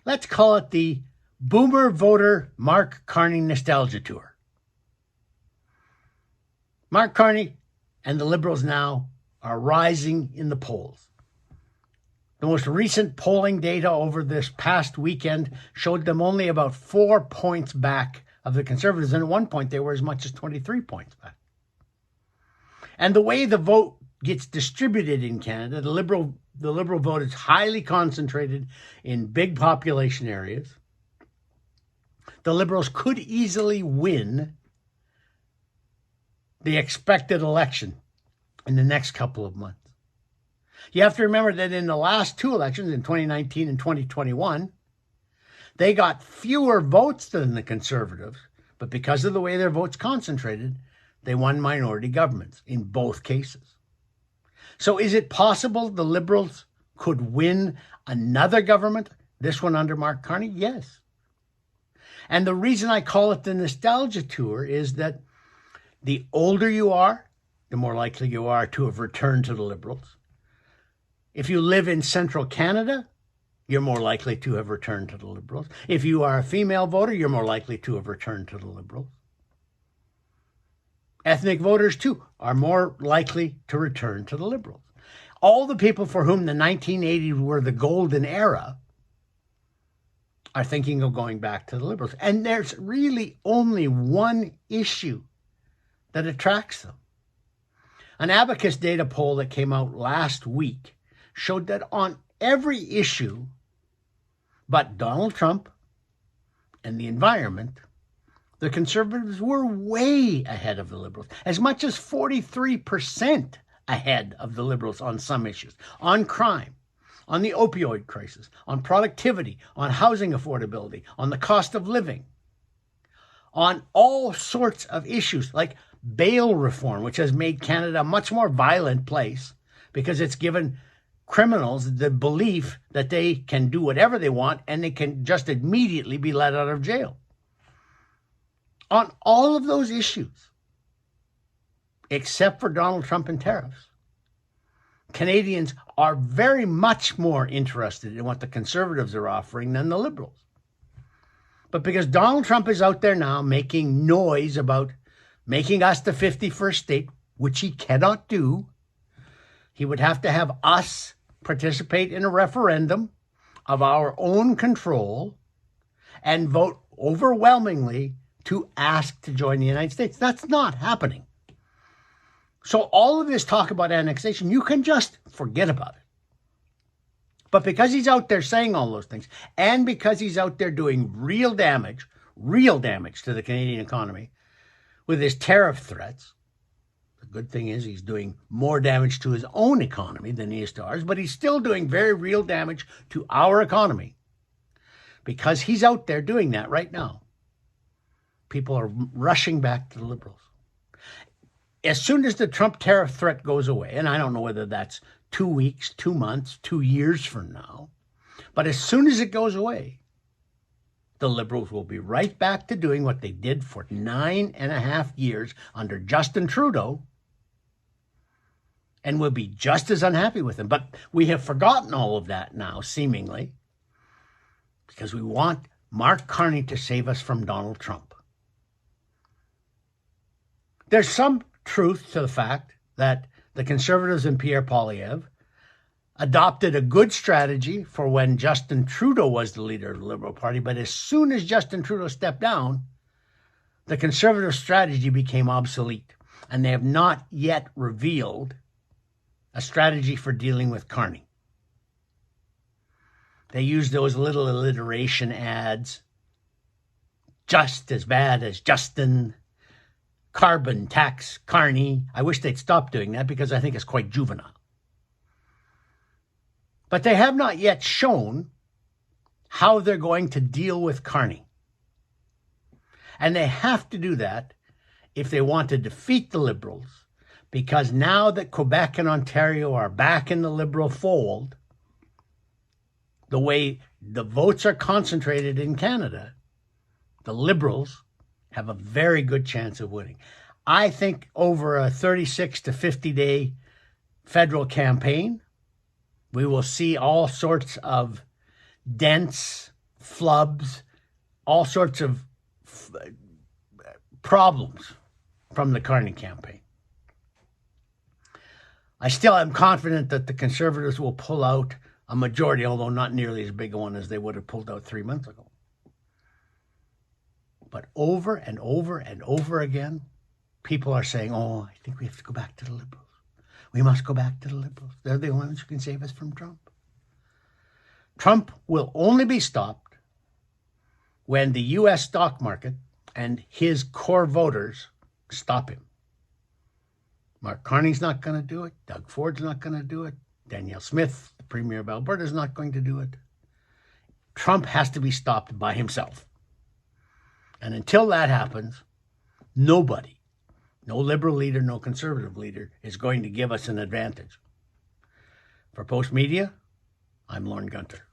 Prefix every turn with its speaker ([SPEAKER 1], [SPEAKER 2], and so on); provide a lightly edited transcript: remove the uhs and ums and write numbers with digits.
[SPEAKER 1] Let's call it the Boomer Voter Mark Carney Nostalgia Tour. Mark Carney and the Liberals now are rising in the polls. The most recent polling data over this past weekend showed them only about 4 points back of the Conservatives, and at one point they were as much as 23 points back. And the way the vote gets distributed in Canada, the Liberal vote is highly concentrated in big population areas. The Liberals could easily win the expected election in the next couple of months. You have to remember that in the last two elections, in 2019 and 2021, they got fewer votes than the Conservatives, but because of the way their votes concentrated, they won minority governments in both cases. So is it possible the Liberals could win another government, this one under Mark Carney? Yes. And the reason I call it the Nostalgia Tour is that the older you are, the more likely you are to have returned to the Liberals. If you live in central Canada, you're more likely to have returned to the Liberals. If you are a female voter, you're more likely to have returned to the Liberals. Ethnic voters, too, are more likely to return to the Liberals. All the people for whom the 1980s were the golden era are thinking of going back to the Liberals. And there's really only one issue that attracts them. An Abacus data poll that came out last week showed that on every issue but Donald Trump and the environment, the Conservatives were way ahead of the Liberals, as much as 43% ahead of the Liberals on some issues, on crime, on the opioid crisis, on productivity, on housing affordability, on the cost of living, on all sorts of issues like bail reform, which has made Canada a much more violent place because it's given criminals the belief that they can do whatever they want and they can just immediately be let out of jail. On all of those issues, except for Donald Trump and tariffs, Canadians are very much more interested in what the Conservatives are offering than the Liberals. But because Donald Trump is out there now making noise about making us the 51st state, which he cannot do, he would have to have us participate in a referendum of our own control and vote overwhelmingly to ask to join the United States. That's not happening. So all of this talk about annexation, you can just forget about it. But because he's out there saying all those things, and because he's out there doing real damage to the Canadian economy with his tariff threats, the good thing is he's doing more damage to his own economy than he is to ours, but he's still doing very real damage to our economy because he's out there doing that right now. People are rushing back to the Liberals. As soon as the Trump tariff threat goes away, and I don't know whether that's 2 weeks, 2 months, 2 years from now, but as soon as it goes away, the Liberals will be right back to doing what they did for 9.5 years under Justin Trudeau, and we'll be just as unhappy with him. But we have forgotten all of that now, seemingly, because we want Mark Carney to save us from Donald Trump. There's some truth to the fact that the Conservatives and Pierre Poilievre adopted a good strategy for when Justin Trudeau was the leader of the Liberal Party, but as soon as Justin Trudeau stepped down, the Conservative strategy became obsolete, and they have not yet revealed a strategy for dealing with Carney. They use those little alliteration ads, just as bad as Justin, carbon tax Carney. I wish they'd stop doing that because I think it's quite juvenile. But they have not yet shown how they're going to deal with Carney. And they have to do that if they want to defeat the Liberals, because now that Quebec and Ontario are back in the Liberal fold, the way the votes are concentrated in Canada, the Liberals have a very good chance of winning. I think over a 36 to 50-day federal campaign, we will see all sorts of dense, flubs, all sorts of problems from the Carney campaign. I still am confident that the Conservatives will pull out a majority, although not nearly as big a one as they would have pulled out 3 months ago. But over and over and over again, people are saying, oh, I think we have to go back to the Liberals. We must go back to the Liberals. They're the ones who can save us from Trump. Trump will only be stopped when the U.S. stock market and his core voters stop him. Mark Carney's not going to do it. Doug Ford's not going to do it. Danielle Smith, the Premier of Alberta, is not going to do it. Trump has to be stopped by himself. And until that happens, nobody, no Liberal leader, no Conservative leader, is going to give us an advantage. For Postmedia, I'm Lorne Gunter.